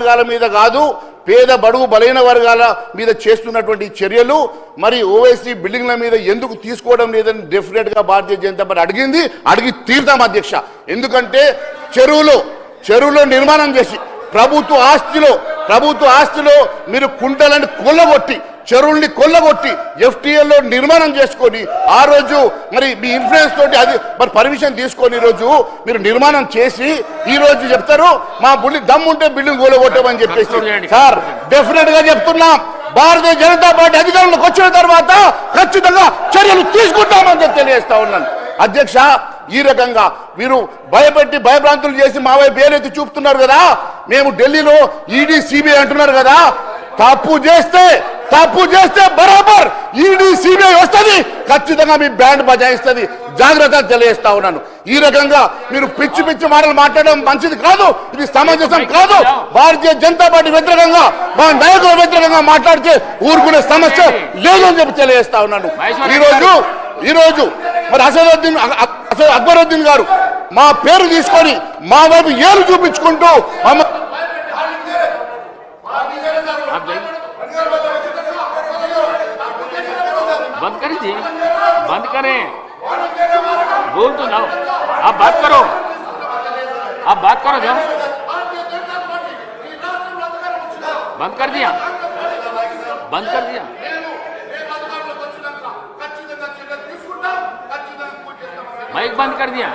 వర్గాల మీద కాదు పేద బడుగు బలైన వర్గాల మీద చేస్తున్నటువంటి చర్యలు మరి ఓవైసీ బిల్డింగ్ల మీద ఎందుకు తీసుకోవడం లేదని డెఫినెట్ గా భారతీయ జనతా పార్టీ అడిగి తీరుతాం అధ్యక్ష. ఎందుకంటే చెరువులో నిర్మాణం చేసి ప్రభుత్వ ఆస్తిలో మీరు కుంటలను కొల్లగొట్టి చెరువుల్ని కొల్లగొట్టి ఎఫ్టీఎల్లో నిర్మాణం చేసుకొని ఆ రోజు మరి మీ ఇన్ఫ్లుయెన్స్ తోటి అది మరి పర్మిషన్ తీసుకొని ఈరోజు మీరు నిర్మాణం చేసి ఈ రోజు చెప్తారు మా దమ్ముంటే బిల్డింగ్ కూలగొట్టమని చెప్పేసి. సార్ డెఫినెట్ గా చెప్తున్నాం, భారతీయ జనతా పార్టీ అధికారంలోకి వచ్చిన తర్వాత ఖచ్చితంగా చర్యలు తీసుకుంటామని చెప్పి తెలియజేస్తా ఉన్నాను అధ్యక్ష. ఈ రకంగా మీరు భయపెట్టి భయభ్రాంతులు చేసి మా వైపు ఏదైతే చూపుతున్నారు కదా, మేము ఢిల్లీలో ఈడీ సిబిఐ అంటున్నారు కదా, తప్పు చేస్తే బరాబర్ ఈడీ సిబిఐ వస్తుంది, ఖచ్చితంగా మీ బ్యాండ్ బజాయిస్తుంది, జాగ్రత్త తెలియజేస్తా ఉన్నాను. ఈ రకంగా మీరు పిచ్చి మాటలు మాట్లాడడం మంచిది కాదు, ఇది సమంజసం కాదు. భారతీయ జనతా పార్టీ వ్యతిరేకంగా మా నాయకుల వ్యతిరేకంగా మాట్లాడితే ఊరుకునే సమస్య లేదని చెప్పి తెలియజేస్తా ఉన్నాను. ఈరోజు మరి అక్బరుద్దీన్ గారు మా పేరు తీసుకొని మా వైపు ఏలు చూపించుకుంటూ बंद करें बोल तो जाओ, आप बात करो जाओ, बंद कर दिया माइक बंद कर दिया।